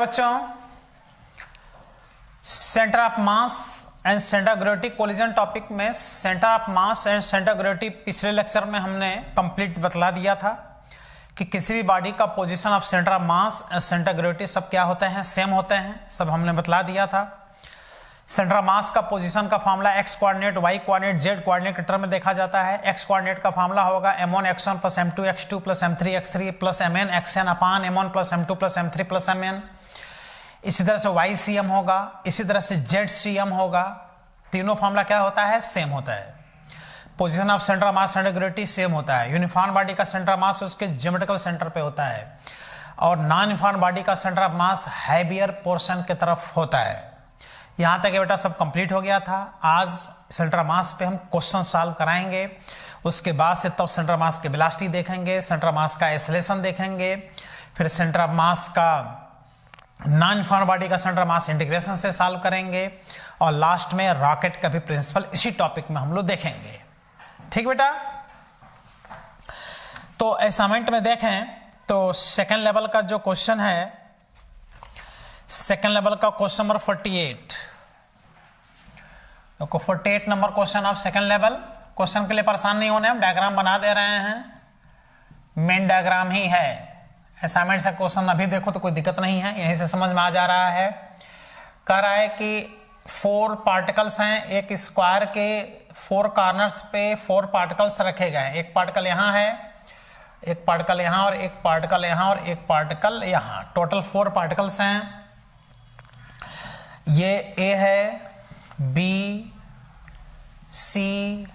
बच्चों, centre of mass and centre of gravity collision topic में centre of mass and centre of gravity पिछले lecture में हमने complete बतला दिया था कि किसी भी बॉडी का position of centre of mass and centre of gravity सब क्या होते हैं, सेम होते हैं, सब हमने बतला दिया था। सेंटर ऑफ मास का पोजीशन का formula x coordinate, y coordinate, z coordinate के टर्म में देखा जाता है। एक्स कोऑर्डिनेट का फार्मूला होगा m1 x1 plus m2 x2 plus m3 x3 plus mn xn अपान m1 plus m2 plus m3 plus mn। इसी तरह से वाई सी एम होगा, इसी तरह से जेड सी एम होगा। तीनों फार्मूला क्या होता है, सेम होता है। Position of centre of mass centre gravity same होता है। यूनिफॉर्म बॉडी का सेंटर ऑफ मास उसके ज्योमेट्रिकल सेंटर पे होता है और नॉन यूनिफॉर्म बॉडी का centre of mass heavier portion की तरफ होता है। यहाँ तक बेटा सब कंप्लीट हो गया था। आज सेंटर ऑफ मास पे हम क्वेश्चन सॉल्व कराएंगे, उसके बाद से तब सेंटर ऑफ मास के वेलोसिटी देखेंगे, सेंटर ऑफ मास का एक्सेलरेशन देखेंगे, फिर सेंटर ऑफ मास का नॉन यूनिफॉर्म बॉडी का सेंटर ऑफ मास इंटीग्रेशन से सॉल्व करेंगे और लास्ट में रॉकेट का भी प्रिंसिपल इसी टॉपिक में हम लोग देखेंगे। ठीक बेटा, तो असाइनमेंट में देखें तो सेकेंड लेवल का जो क्वेश्चन है, सेकेंड लेवल का क्वेश्चन नंबर 48, तो 48 number question of second level. Question के लिए परेशान नहीं होने, हम डायग्राम बना दे रहे हैं, मेन डायग्राम ही है। असाइनमेंट से क्वेश्चन अभी देखो तो कोई दिक्कत नहीं है, यहीं से समझ में आ जा रहा है। कह रहा है कि 4 पार्टिकल्स हैं, एक स्क्वायर के 4 कॉर्नर्स पे 4 पार्टिकल्स रखे गए हैं। एक पार्टिकल यहाँ है, एक पार्टिकल यहाँ और एक पार्टिकल यहाँ और एक पार्टिकल यहाँ, टोटल 4 पार्टिकल्स हैं। ये ए है, बी, सी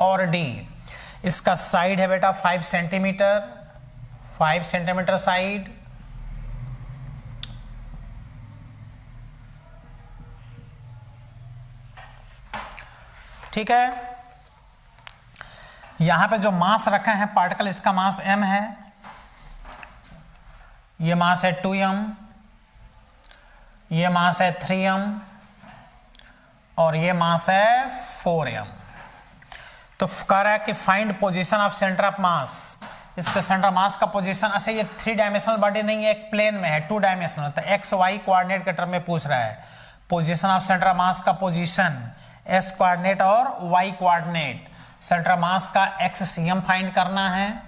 और डी। इसका साइड है बेटा 5 सेंटीमीटर, 5 सेंटीमीटर साइड। ठीक है, यहां पे जो मास रखे हैं पार्टिकल, इसका मास m है, ये मास है 2m, ये मास है 3m और ये मास है 4m। तो कह रहा है कि find position of centre of मास। इसके सेंटर ऑफ मास का पोजीशन, अच्छा ये 3 डायमेंशनल बॉडी नहीं है, एक प्लेन में है, 2 डायमेंशनल। तो एक्स वाई कोऑर्डिनेट के टर्म में पूछ रहा है position of centre of mass का पोजीशन, एक्स कोऑर्डिनेट और y coordinate. Centre of mass का एक्स सी एम फाइंड करना है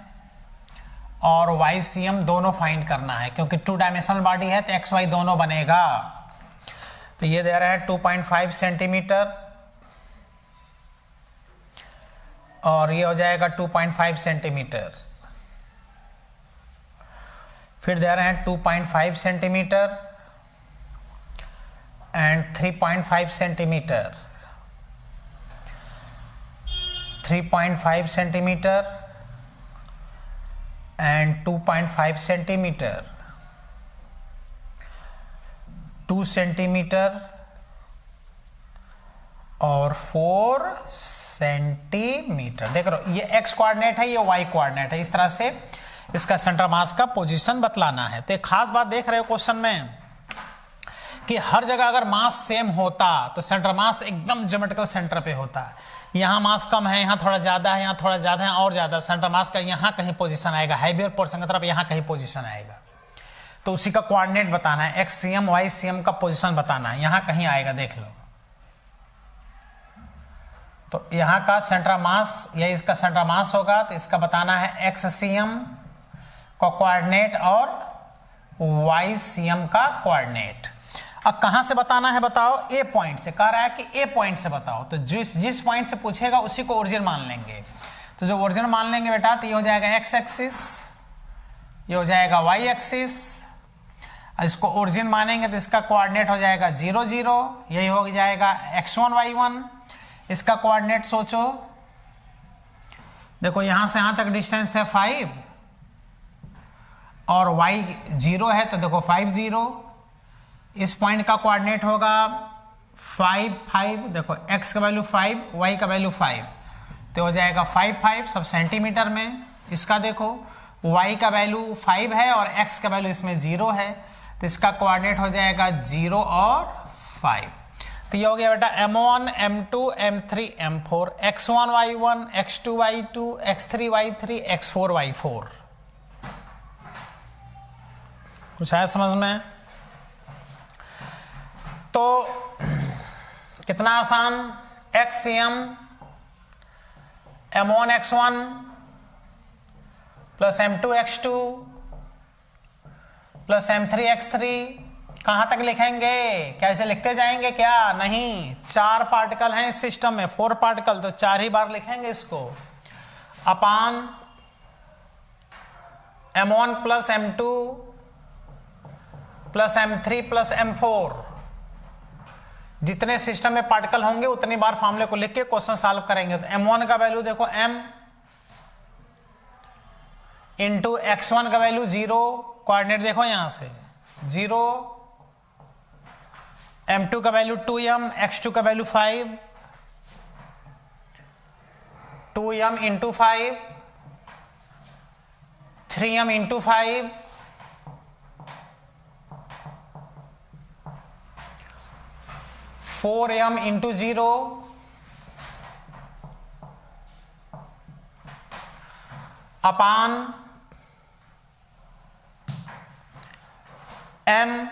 और वाई सी एम दोनों फाइंड करना है, क्योंकि 2 डायमेंशनल बॉडी है तो एक्स वाई दोनों बनेगा। तो ये दे रहा है 2.5 सेंटीमीटर और ये हो जाएगा 2.5 सेंटीमीटर। फिर दे रहे हैं 2.5 centimetre and 3.5 centimetre, 3.5 centimetre and 2.5 centimetre, 2 centimetre और 4 सेंटीमीटर। देख रहे हो, ये एक्स कोऑर्डिनेट है, ये वाई कोऑर्डिनेट है। इस तरह से इसका सेंटर मास का पोजीशन बतलाना है। तो एक खास बात देख रहे हो क्वेश्चन में कि हर जगह अगर मास सेम होता तो सेंटर मास एकदम ज्योमेट्रिकल सेंटर पे होता। यहाँ मास कम है, यहाँ थोड़ा ज्यादा है, यहाँ थोड़ा ज्यादा है और ज्यादा, सेंटर मास का यहाँ कहीं पोजीशन आएगा, हैवियर पोर्शन की तरफ यहाँ कहीं पोजीशन आएगा। तो उसी का कोऑर्डिनेट बताना है, x c m y c m का पोजीशन बताना है, यहाँ कहीं आएगा, देख लो। तो यहाँ का सेंटर मास, यही इसका सेंटर मास होगा, तो इसका बताना है एक्स सी एम का कोऑर्डिनेट और वाई सी एम का कोऑर्डिनेट। अब कहां से बताना है बताओ, ए पॉइंट से। कह रहा है कि ए पॉइंट से बताओ, तो जिस पॉइंट से पूछेगा उसी को ओरिजिन मान लेंगे। तो जो ओरिजिन मान लेंगे बेटा, तो ये हो जाएगा एक्स एक्सिस, ये हो जाएगा वाई एक्सिस। इसको ओरिजिन मानेंगे तो इसका कोऑर्डिनेट हो जाएगा 0 0, यही हो जाएगा x1 y1। इसका कोऑर्डिनेट सोचो, देखो यहां से यहां तक डिस्टेंस है 5 और y 0 है, तो देखो 5 0। इस पॉइंट का कोऑर्डिनेट होगा 5 5, देखो x का वैल्यू 5, y का वैल्यू 5, तो हो जाएगा 5 5 सब सेंटीमीटर में। इसका देखो y का वैल्यू 5 है और x का वैल्यू इसमें 0 है, तो इसका कोऑर्डिनेट हो जाएगा 0 और 5। तो ये हो गया बेटा m1 m2 m3 m4, x1 y1 x2 y2 x3 y3 x4 y4। कुछ आया समझ में? तो कितना आसान, XCm M1 X1 plus M2 X2 plus M3 X3, कहाँ तक लिखेंगे? कैसे लिखते जाएंगे क्या? नहीं, 4 पार्टिकल हैं इस सिस्टम में, 4 पार्टिकल, तो 4 ही बार लिखेंगे इसको। अपान M1 plus M2 plus M3 plus M4, जितने सिस्टम में पार्टिकल होंगे उतनी बार फॉर्मूले को लिख के क्वेश्चन सॉल्व करेंगे। तो M1 का वैल्यू देखो M इंटू X1 का वैल्यू 0, कोऑर्डिनेट देखो यहां से 0, M2 का वैल्यू 2m, X2 का value 5, 2m into 5, 3m into 5, 4m into 0, अपान m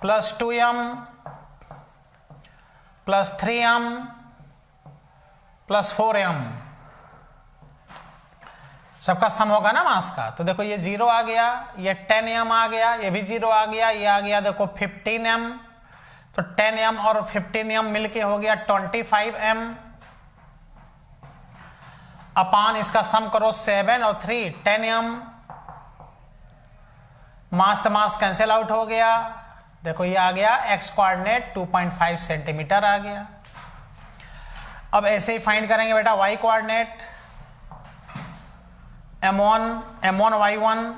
plus 2m plus 3m plus 4m, सबका सम होगा ना मास का। तो देखो ये 0 आ गया, ये 10m आ गया, ये भी 0 आ गया, ये आ गया देखो 15m, तो 10m और 15m मिलके हो गया 25m, अपान इसका सम करो 7 और 3 10m, मास से मास कैंसिल आउट हो गया, देखो ये आ गया x कोऑर्डिनेट 2.5 सेंटीमीटर आ गया। अब ऐसे ही फाइंड करेंगे बेटा y coordinate, M1 y1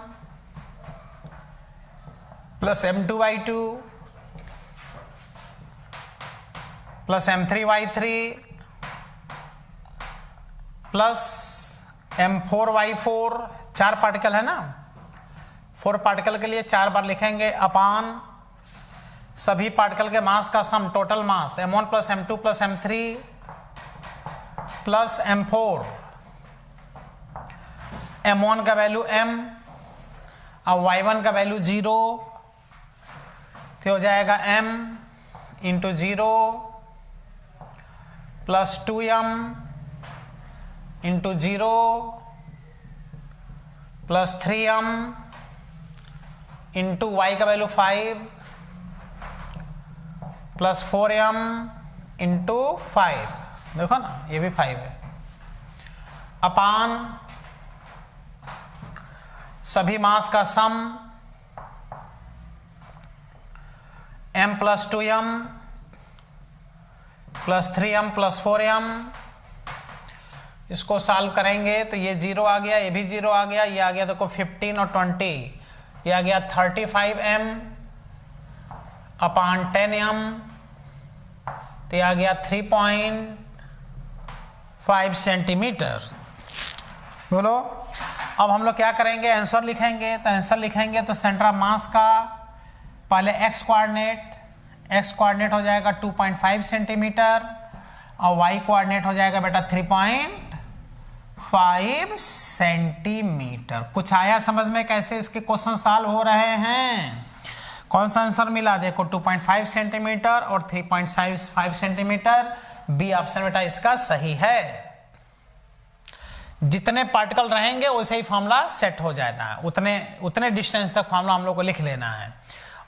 plus M2 y2 plus M3 y3 plus M4 y4, 4 particle है ना, 4 पार्टिकल के लिए 4 बार लिखेंगे, अपान सभी पार्टिकल के मास का sum, total mass M1 plus M2 plus M3 plus M4, M1 का वैल्यू M और Y1 का वैल्यू 0, तो हो जाएगा M into 0 plus 2m into 0 plus 3m into y का वैल्यू 5 प्लस 4m इंटू 5, देखो ना ये भी 5 है, अपान सभी मास का सम m plus 2m plus 3m plus 4m, इसको सॉल्व करेंगे तो ये 0 आ गया, ये भी 0 आ गया, ये आ गया देखो 15 और 20, ये आ गया 35m अपान 10m, तो ये आ गया 3.5 सेंटीमीटर। बोलो अब हम लोग क्या करेंगे, आंसर लिखेंगे। तो आंसर लिखेंगे तो सेंटर ऑफ मास का पहले x कोऑर्डिनेट हो जाएगा 2.5 सेंटीमीटर और y कोऑर्डिनेट हो जाएगा बेटा 3.5 सेंटीमीटर। कुछ आया समझ में कैसे इसके क्वेश्चन सॉल्व हो रहे हैं? कौन सा आंसर मिला देखो, 2.5 सेंटीमीटर और 3.5 सेंटीमीटर, बी ऑप्शन बेटा इसका सही है। जितने पार्टिकल रहेंगे वैसे ही फॉर्मूला सेट हो जाना है, उतने डिस्टेंस तक फॉर्मूला हम लोग को लिख लेना है।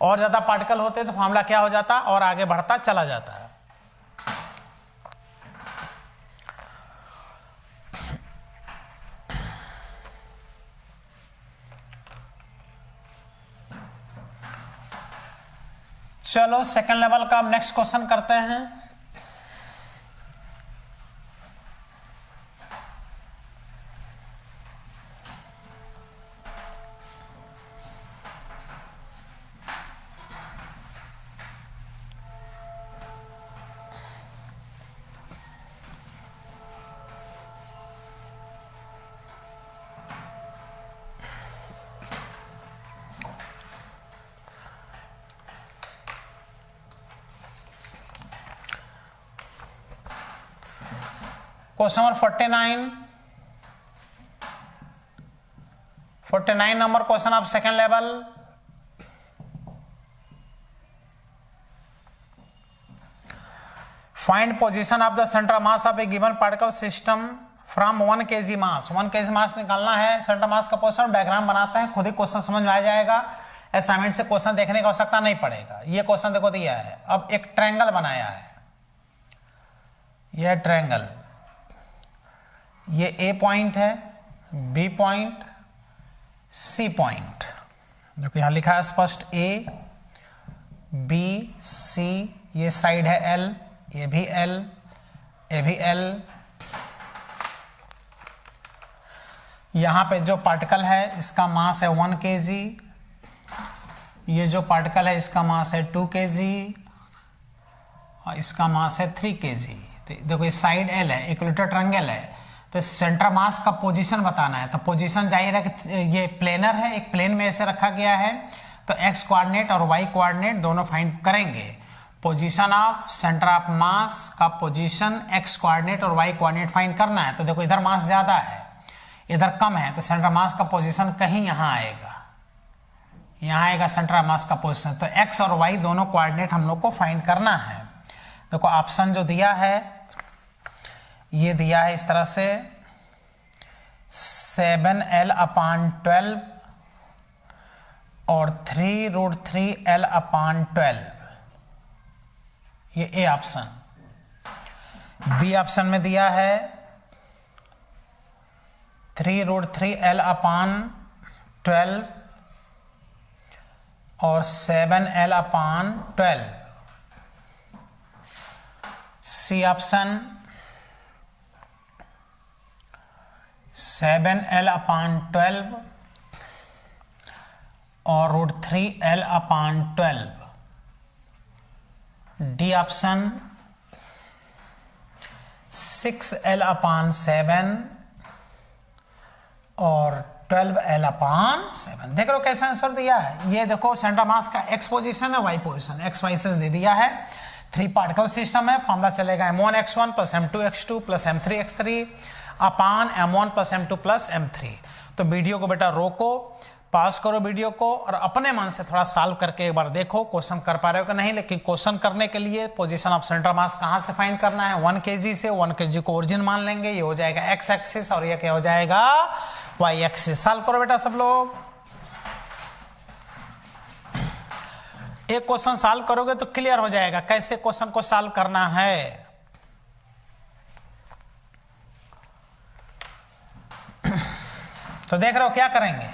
और ज्यादा पार्टिकल होते तो फॉर्मूला क्या हो जाता और आगे बढ़ता चला जाता है। चलो सेकंड लेवल का नेक्स्ट क्वेश्चन करते हैं। Question number 49 number question of second level. Find position of the centre mass of A given particle system from 1 kg mass. 1 kg मास निकालना है, सेंटर मास का पोजीशन, डायग्राम बनाते हैं, खुद ही क्वेश्चन समझ में आ जाएगा, असाइनमेंट से क्वेश्चन देखने की आवश्यकता नहीं पड़ेगा। ये क्वेश्चन देखो दिया है। अब एक ट्रायंगल बनाया है, यह ट्रायंगल, ये ए पॉइंट है, बी पॉइंट, सी पॉइंट। देखो यहां लिखा है स्पष्ट ए बी सी, ये साइड है एल, ये भी एल, ये भी एल। यहां पे जो पार्टिकल है इसका मास है 1 kg, ये जो पार्टिकल है इसका मास है 2 kg और इसका मास है 3 kg। तो देखो ये साइड एल है, इक्विलेटरल ट्रायंगल है, तो सेंटर मास का पोजीशन बताना है। तो पोजीशन जाहिर है कि ये प्लेनर है, एक प्लेन में ऐसे रखा गया है, तो एक्स कोऑर्डिनेट और वाई कोऑर्डिनेट दोनों फाइंड करेंगे। Position of centre of mass का पोजीशन एक्स कोऑर्डिनेट और वाई कोऑर्डिनेट फाइंड करना है। तो देखो इधर मास ज्यादा है, इधर कम है, तो सेंटर मास का पोजीशन कहीं यहाँ आएगा, यहाँ आएगा सेंटर मास का पोजीशन। तो एक्स और वाई दोनों कोऑर्डिनेट हम लोग को फाइंड करना है। देखो ऑप्शन जो दिया है ये दिया है इस तरह से 7l/12 और 3√3l/12, ये ए ऑप्शन। बी ऑप्शन में दिया है 3√3l/12 और 7l/12। सी ऑप्शन 7l/12 और √3l/12। डी ऑप्शन 6l/7 और 12l/7। देख रहे हो कैसा आंसर दिया है। ये देखो सेंटर मास का एक्स पोजीशन है, वाई पोजीशन, एक्स वाई से दे दिया है। 3 पार्टिकल सिस्टम है, फॉर्मूला चलेगा m1x1 + m2x2 + m3x3 अपान m1 + m2 + m3। तो वीडियो को बेटा रोको, पास करो वीडियो को और अपने मन से थोड़ा सॉल्व करके एक बार देखो क्वेश्चन कर पा रहे हो कि नहीं। लेकिन क्वेश्चन करने के लिए पोजीशन ऑफ सेंटर मास कहां से फाइंड करना है, 1 kg से। 1 kg को ओरिजिन मान लेंगे, ये हो जाएगा एक्स एक्सिस और ये क्या हो जाएगा वाई एक्सिस। सॉल्व करो बेटा सब लोग। एक क्वेश्चन सॉल्व करोगे तो क्लियर हो जाएगा कैसे क्वेश्चन को सॉल्व करना है। तो देख रहे हो क्या करेंगे,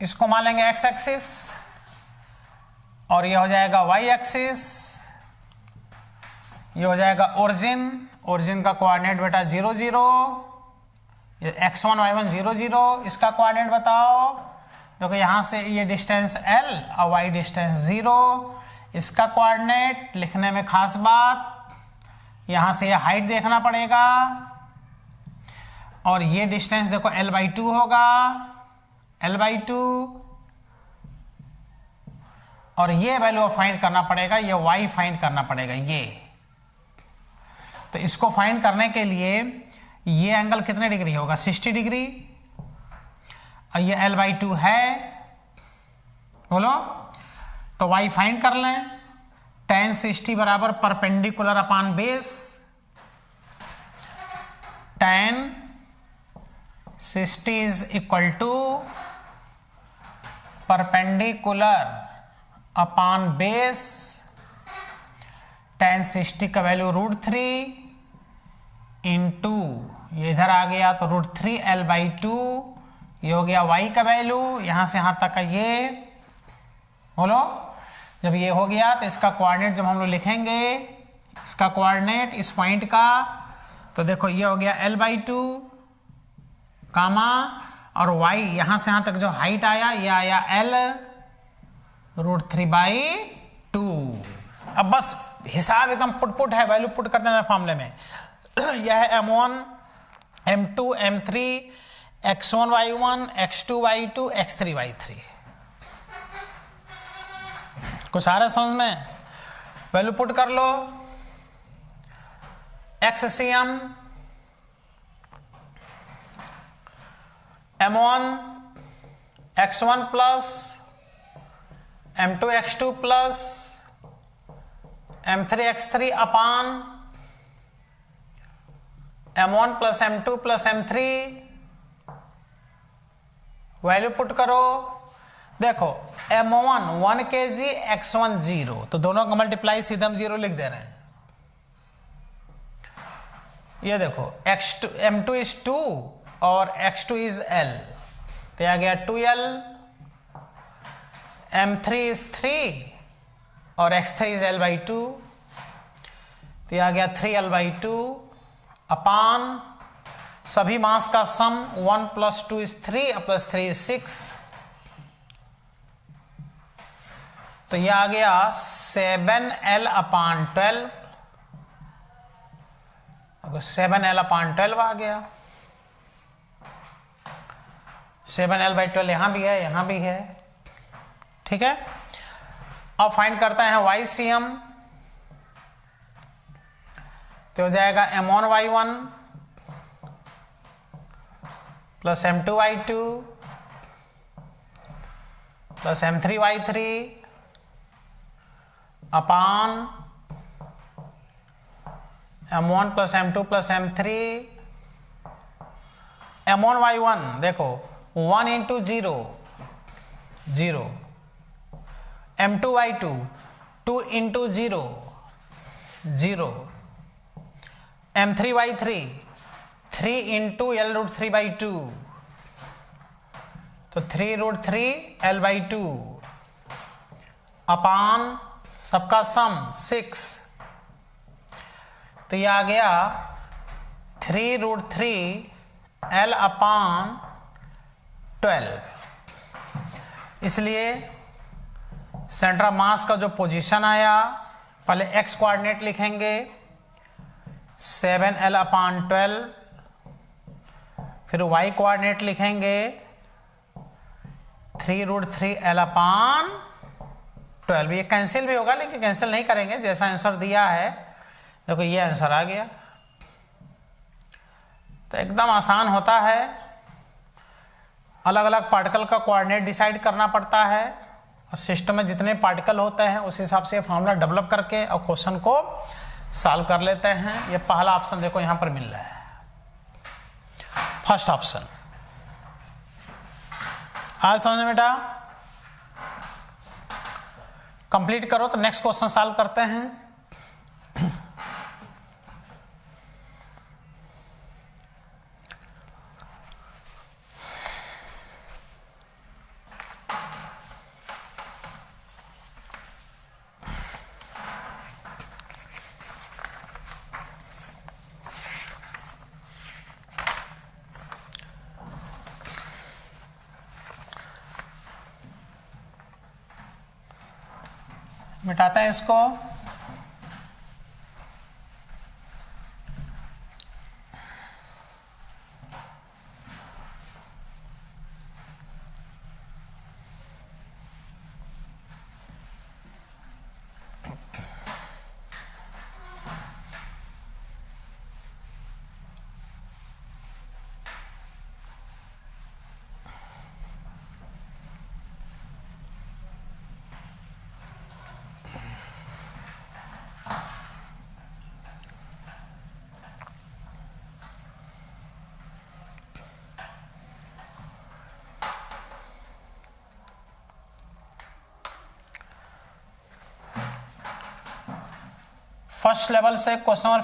इसको मान लेंगे एक्स एक्सिस और ये हो जाएगा वाई एक्सिस, ये हो जाएगा ओरिजिन। ओरिजिन का कोऑर्डिनेट बेटा 0 0, ये x1 y1 0 0, इसका कोऑर्डिनेट बताओ। देखो यहां से ये डिस्टेंस l और y डिस्टेंस 0, इसका कोऑर्डिनेट लिखने में खास बात, यहां से ये हाइट देखना पड़ेगा और ये डिस्टेंस देखो l/2 होगा, l/2 और ये वैल्यू फाइंड करना पड़ेगा, ये y फाइंड करना पड़ेगा ये। तो इसको फाइंड करने के लिए ये एंगल कितने डिग्री होगा, 60 डिग्री और ये l/2 है, बोलो। तो y फाइंड कर लें। tan 60 बराबर perpendicular upon base, tan 60 is equal to perpendicular upon base. tan 60 का वैल्यू √3 इंटू ये इधर आ गया तो √3l/2, ये हो गया y का वैल्यू, यहां से यहां तक का ये, बोलो। जब ये हो गया तो इसका कोऑर्डिनेट जब हम लोग लिखेंगे, इसका कोऑर्डिनेट इस पॉइंट का, तो देखो ये हो गया l/2 कामा और y यहां से यहां तक जो हाइट आया ये आया l √3/2। अब बस हिसाब एकदम पुट है, वैल्यू पुट कर देना फॉर्मूले में। यह है m1 m2 m3 x1 y1 x2 y2 x3 y3। कुछ आ रहा है समझ में, वैल्यू पुट कर लो। XCM m1 x1 plus m2 x2 plus m3 x3 अपान m1 plus m2 plus m3, value put करो। देखो m1 1 kg, x1 0, तो दोनों का मल्टीप्लाई सीधे हम 0 लिख दे रहे हैं। ये देखो x2 m2 इज 2 और x2 इज l, तो आ गया 2l, m3 इज 3 और x3 इज l बाई 2, तो आ गया 3l/2 अपान सभी मास का सम 1 + 2 इज 3 प्लस 3 इज 6, तो यह आ गया 7l/12, 7l/12 आ गया। 7l/12 यहां भी है, यहां भी है, ठीक है। अब फाइंड करते हैं YCM, तो हो जाएगा m1y1 plus m2y2 plus m3y3 अपान m1 plus m2 plus m3, m1y1 देखो 1 into 0 0, m2y2 2 into 0 0, m3y3 3 into l√3/2, तो 3√3l/2 अपान सबका सम 6, तो यह आ गया 3√3l/12। इसलिए सेंटर ऑफ मास का जो पोजीशन आया, पहले x कोऑर्डिनेट लिखेंगे 7l/12, फिर y कोऑर्डिनेट लिखेंगे 3√3l/12। ये कैंसिल भी होगा, लेकिन कैंसिल नहीं करेंगे, जैसा आंसर दिया है देखो ये आंसर आ गया। तो एकदम आसान होता है, अलग अलग पार्टिकल का कोऑर्डिनेट डिसाइड करना पड़ता है, और सिस्टम में जितने पार्टिकल होते हैं उस हिसाब से फॉर्मूला डेवलप करके और क्वेश्चन को सॉल्व कर लेते हैं। ये पहला ऑप्शन देखो यहां पर मिल रहा है, फर्स्ट ऑप्शन। आज समझ में बेटा, कंप्लीट करो तो नेक्स्ट क्वेश्चन सॉल्व करते हैं। मिटाते हैं इसको। फर्स्ट लेवल से question number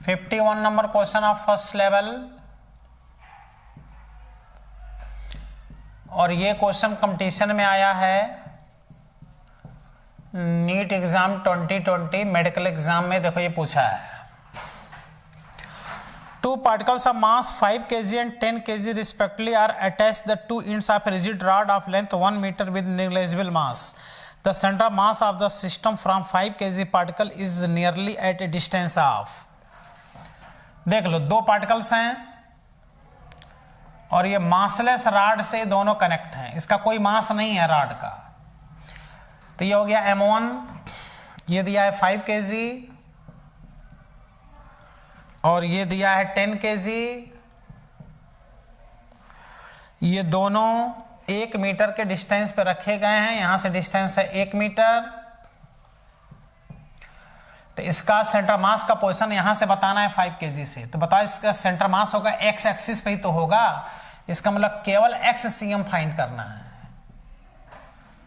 51 number question of first level, और ये क्वेश्चन कंपटीशन में आया है नीट एग्जाम 2020 मेडिकल एग्जाम में। देखो ये पूछा है, 2 particles of mass 5 kg and 10 kg respectively are attached the 2 ends of a rigid rod of length 1 meter with negligible mass. The center of mass of the system from 5 kg particle is nearly at a distance of, देख लो 2 particles हैं और ये massless rod से दोनों connect हैं, इसका कोई मास नहीं है रॉड का। तो ये हो गया m1, ये दिया है 5 kg और ये दिया है 10 kg। ये दोनों 1 मीटर के डिस्टेंस पे रखे गए हैं। यहां से डिस्टेंस है 1 मीटर। तो इसका सेंटर मास का पोजीशन यहां से बताना है 5 kg से। तो बताओ इसका सेंटर मास होगा एक्स एक्सिस पे ही तो होगा। इसका मतलब केवल XCM फाइंड करना है।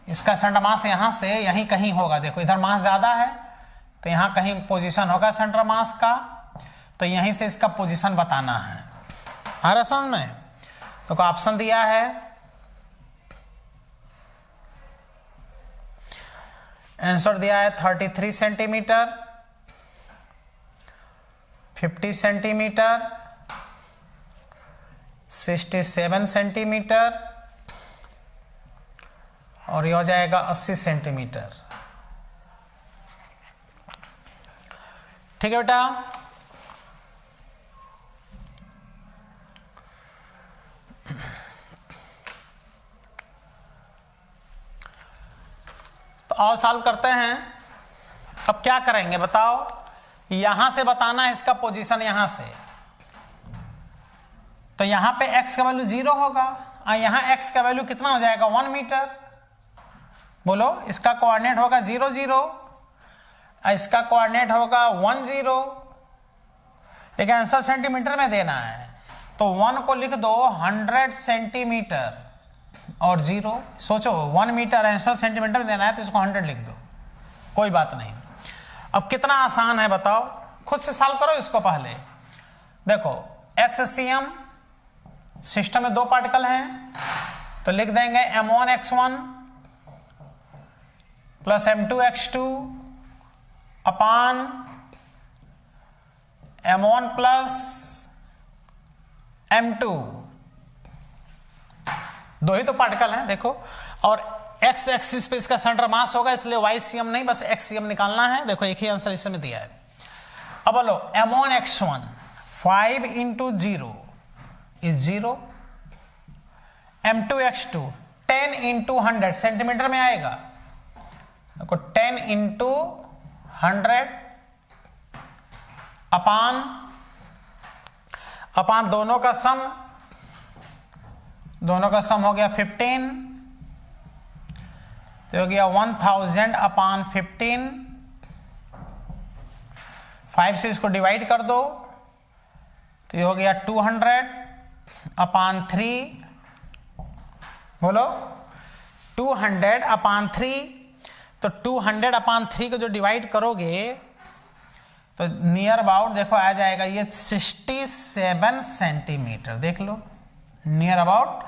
इसका सेंटर मास यहां से यहीं कहीं होगा। देखो इधर मास ज्यादा है तो यहां कहीं पोजीशन होगा सेंटर मास का, तो यहीं से इसका पोजीशन बताना है। आ रहा समझ में? तो ऑप्शन दिया है, आंसर दिया है 33 सेंटीमीटर, 50 सेंटीमीटर, 67 सेंटीमीटर और ये हो जाएगा 80 सेंटीमीटर। ठीक है बेटा। तो आओ सॉल्व करते हैं। अब क्या करेंगे बताओ? यहां से बताना है इसका पोजीशन यहां से। तो यहां पे x का वैल्यू 0 होगा और यहां x का वैल्यू कितना हो जाएगा 1 मीटर। बोलो, इसका कोऑर्डिनेट होगा 0 0, इसका कोऑर्डिनेट होगा 1 0, लेकिन आंसर सेंटीमीटर में देना है। तो 1 को लिख दो 100 सेंटीमीटर और 0 सोचो 1 मीटर आंसर सेंटीमीटर में देना है तो इसको 100 लिख दो, कोई बात नहीं। अब कितना आसान है बताओ, खुद से सॉल्व करो इसको। पहले देखो XCM सिस्टम में 2 पार्टिकल हैं तो लिख देंगे M1x1 प्लस M2x2 अपान M1 प्लस M2। 2 ही तो पार्टिकल हैं देखो, और x एक्सिस पे इसका सेंटर मास होगा इसलिए YCM नहीं, बस XCM निकालना है। देखो एक ही आंसर इसमें दिया है। अब बोलो M1x1 5 into 0 is 0, M2x2 10 into 100 centimetre में आएगा। देखो 10 इंटू 100 अपान दोनों का सम हो गया 15, तो हो गया 1000 अपान 15। 5 से इसको डिवाइड कर दो तो ये हो गया 200 अपान 3। बोलो 200 अपान 3। तो 200 अपान 3 को जो डिवाइड करोगे तो नियर अबाउट देखो आ जाएगा ये 67 सेंटीमीटर। देख लो नियर अबाउट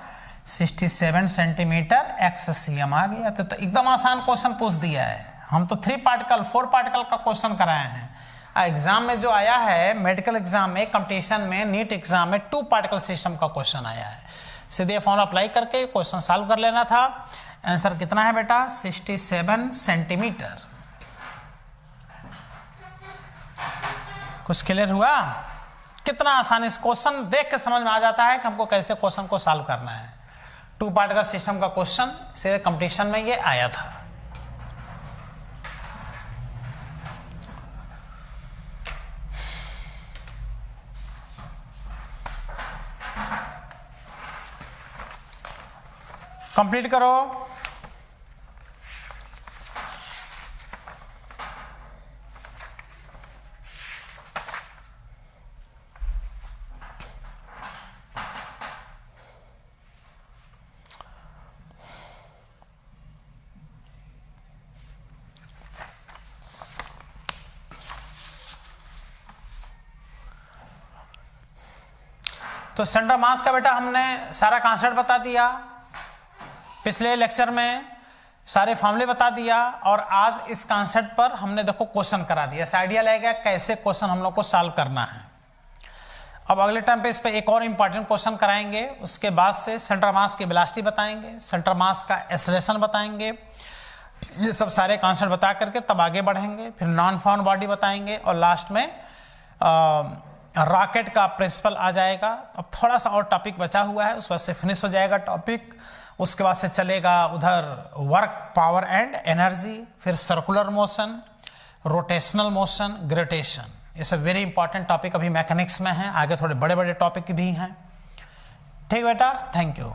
67 सेंटीमीटर XCM आ गया। तो एकदम आसान क्वेश्चन पूछ दिया है। हम तो 3 पार्टिकल 4 पार्टिकल का क्वेश्चन कराए हैं। एग्जाम में जो आया है मेडिकल एग्जाम में, कंपटीशन में, नीट एग्जाम में 2 पार्टिकल सिस्टम का क्वेश्चन आया है। सीधे फॉर्मूला अप्लाई करके क्वेश्चन सॉल्व कर लेना था। आंसर कितना है बेटा 67 सेंटीमीटर। कुछ क्लियर हुआ? कितना आसान, इस क्वेश्चन देख के समझ में आ जाता है कि हमको कैसे क्वेश्चन को सॉल्व करना है। 2 पार्टिकल सिस्टम का क्वेश्चन सीधे कंपटीशन में ये आया था। कंप्लीट करो। तो सेंटर मास का बेटा हमने सारा कॉन्सेप्ट बता दिया, पिछले लेक्चर में सारे फॉर्मूले बता दिया, और आज इस कॉन्सेप्ट पर हमने देखो क्वेश्चन करा दिया। इस आइडिया लगेगा कैसे क्वेश्चन हम लोग को सॉल्व करना है। अब अगले टाइम पे इस पे एक और इंपॉर्टेंट क्वेश्चन कराएंगे। उसके बाद से सेंटर मास की वेलोसिटी बताएंगे, सेंटर मास का एक्सेलरेशन बताएंगे। ये सब सारे कॉन्सेप्ट बता करके तब आगे बढ़ेंगे। फिर नॉन फाउंड बॉडी बताएंगे और लास्ट में रॉकेट का प्रिंसिपल आ जाएगा। अब थोड़ा सा और टॉपिक बचा हुआ है, उस वजह से फिनिश हो जाएगा टॉपिक। उसके बाद से चलेगा उधर वर्क, पावर एंड एनर्जी, फिर circular motion, rotational motion, gravitation. ये सब वेरी इंपॉर्टेंट टॉपिक अभी मैकेनिक्स में है। आगे थोड़े बड़े बड़े टॉपिक भी हैं। ठीक बेटा, थैंक यू।